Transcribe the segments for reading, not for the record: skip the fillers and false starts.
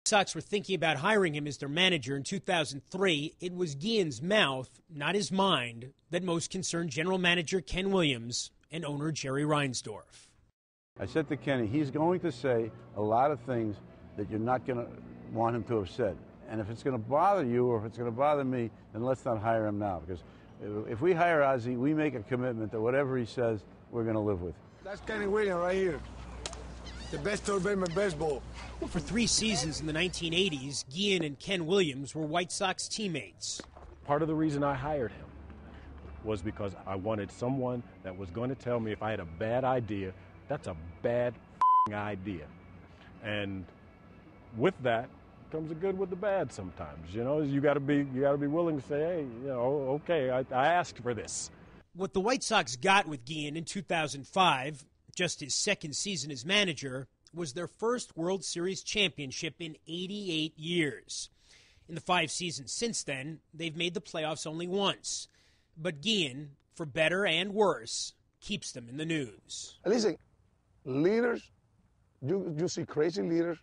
Sox were thinking about hiring him as their manager in 2003, it was Guillen's mouth, not his mind, that most concerned general manager Ken Williams and owner Jerry Reinsdorf. I said to Kenny, he's going to say a lot of things that you're not going to want him to have said. And if it's going to bother you or if it's going to bother me, then let's not hire him now. Because if we hire Ozzie, we make a commitment that whatever he says, we're going to live with. That's Kenny Williams right here. The best third baseman in baseball. For 3 seasons in the 1980s, Guillen and Ken Williams were White Sox teammates. Part of the reason I hired him was because I wanted someone that was going to tell me if I had a bad idea, that's a bad idea. And with that comes the good with the bad sometimes. You know, you got to be willing to say, hey, you know, okay, I asked for this. What the White Sox got with Guillen in 2005, just his second season as manager, was their first World Series championship in 88 years. In the 5 seasons since then, they've made the playoffs only once. But Guillen, for better and worse, keeps them in the news. Listen, leaders, you see crazy leaders,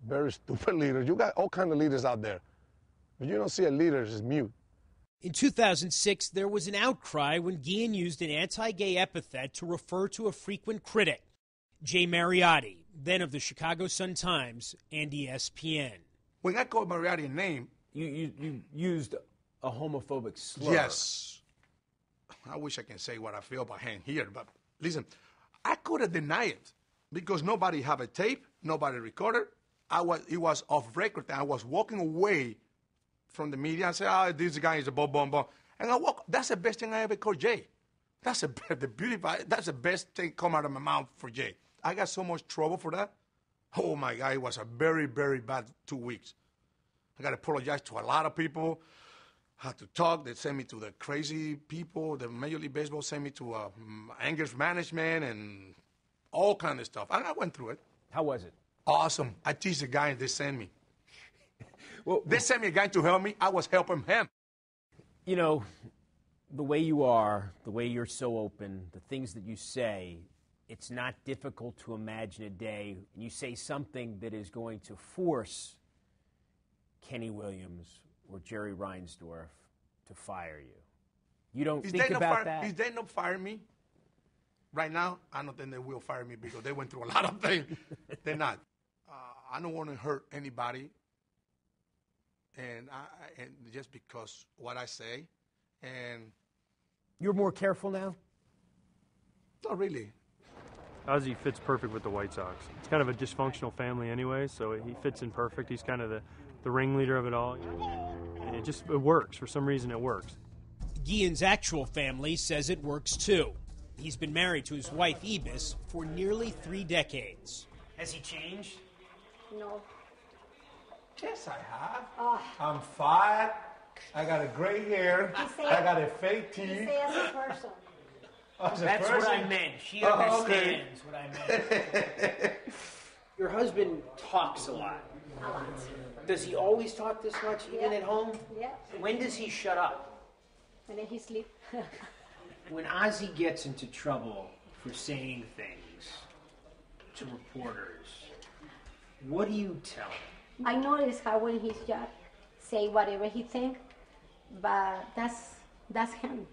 very stupid leaders. You got all kinds of leaders out there. But you don't see a leader that's mute. In 2006, there was an outcry when Guillen used an anti-gay epithet to refer to a frequent critic, Jay Mariotti, then of the Chicago Sun-Times and ESPN. When I called Mariotti a name... You used a homophobic slur. Yes. I wish I can say what I feel about him here, but listen, I could have denied it because nobody have a tape, nobody recorded. It was off record, and I was walking away from the media and say, oh, this guy is a bomb. And I walk. That's the best thing I ever called Jay. That's that's the best thing come out of my mouth for Jay. I got so much trouble for that. Oh, my God, it was a very, very bad 2 weeks. I got to apologize to a lot of people. I had to talk. They sent me to the crazy people. The Major League Baseball sent me to anger management and all kind of stuff. And I went through it. How was it? Awesome. I teach the guy and they sent me. Well, they sent me a guy to help me. I was helping him. You know, the way you are, the way you're so open, the things that you say, it's not difficult to imagine a day and you say something that is going to force Kenny Williams or Jerry Reinsdorf to fire you. You don't think about that? If they not fire me right now, I don't think they will fire me because they went through a lot of things. They're not. I don't want to hurt anybody. And just because what I say, and you're more careful now? Not really. Ozzie fits perfect with the White Sox. It's kind of a dysfunctional family anyway, so he fits in perfect. He's kind of the ringleader of it all. And it works. For some reason, it works. Guillen's actual family says it works too. He's been married to his wife, Ibis, for nearly 3 decades. Has he changed? No. Yes, I have. Oh. I'm fat. I got a gray hair. I got a fake teeth. You say as a person. That's what I meant. She understands what I meant. Your husband talks a lot. A lot. Does he always talk this much, even at home? Yeah. When does he shut up? When he sleeps. When Ozzie gets into trouble for saying things to reporters, what do you tell him? I notice how when he's just say whatever he think, but that's him.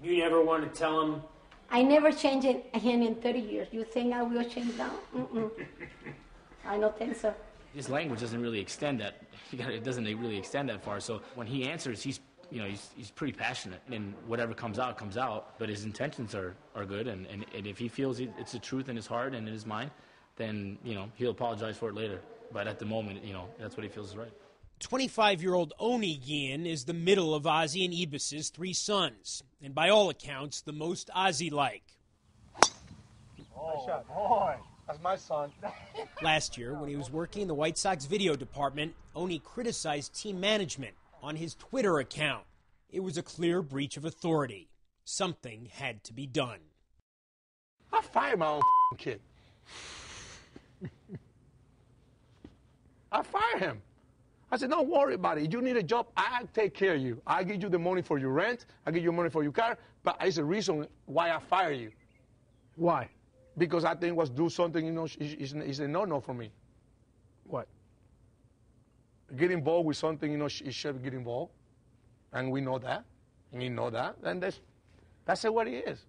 You never want to tell him? I never changed him in 30 years. You think I will change now? I don't think so. His language doesn't really extend that. It doesn't really extend that far. So when he answers, he's pretty passionate, and whatever comes out comes out. But his intentions are good, and if he feels it's the truth in his heart and in his mind, then he'll apologize for it later. But at the moment, that's what he feels is right. 25-year-old Ozzie Guillen is the middle of Ozzie and Ibis's 3 sons, and by all accounts, the most Ozzie-like. Oh, boy, that's my son. Last year, when he was working in the White Sox video department, Ozzie criticized team management on his Twitter account. It was a clear breach of authority. Something had to be done. I fired my own kid. I fired him. I said, don't worry about it. You need a job, I'll take care of you. I'll give you the money for your rent. I'll give you money for your car. But it's a reason why I fire you. Why? Because I think do something, is a no-no for me. What? get involved with something, he should get involved. And we know that. And he know that. And that's what he is.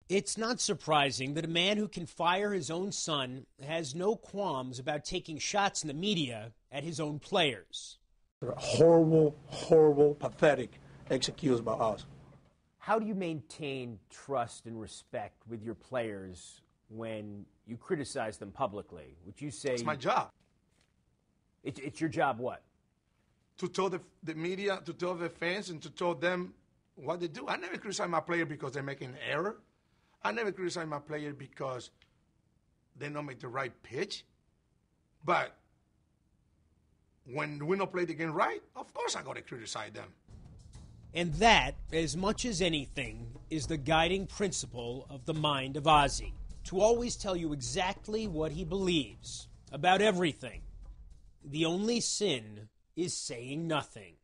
It's not surprising that a man who can fire his own son has no qualms about taking shots in the media at his own players. Horrible, horrible, pathetic executions by us. How do you maintain trust and respect with your players when you criticize them publicly? Would you say It's my job. It's your job what? To tell the media, to tell the fans, and to tell them what they do. I never criticize my player because they're making an error. I never criticize my player because they don't make the right pitch. But when we don't play the game right, of course I got to criticize them. And that, as much as anything, is the guiding principle of the mind of Ozzie. To always tell you exactly what he believes about everything. The only sin is saying nothing.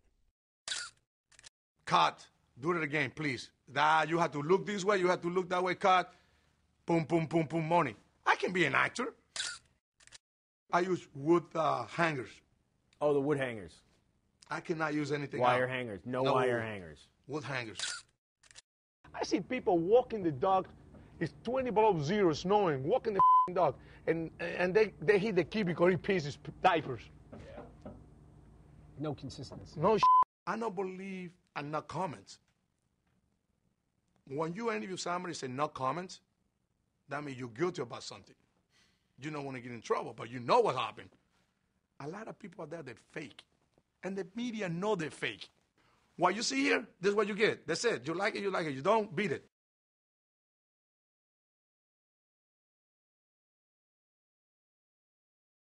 Cut. Do it again, please. You have to look this way, you have to look that way, cut. Boom, boom, boom, boom, money. I can be an actor. I use wood hangers. Oh, the wood hangers. I cannot use anything Wire else. hangers. No wire hangers. Wood hangers. I see people walking the dog. It's 20 below zero, snowing, walking the dog. And they hit the key because he pees his diapers. Yeah. No consistency. No I don't believe in no comments. When you interview somebody and say no comments, that means you're guilty about something. You don't want to get in trouble, but you know what happened. A lot of people out there, they're fake. And the media know they're fake. What you see here, this is what you get. That's it. You like it, you like it. You don't, beat it.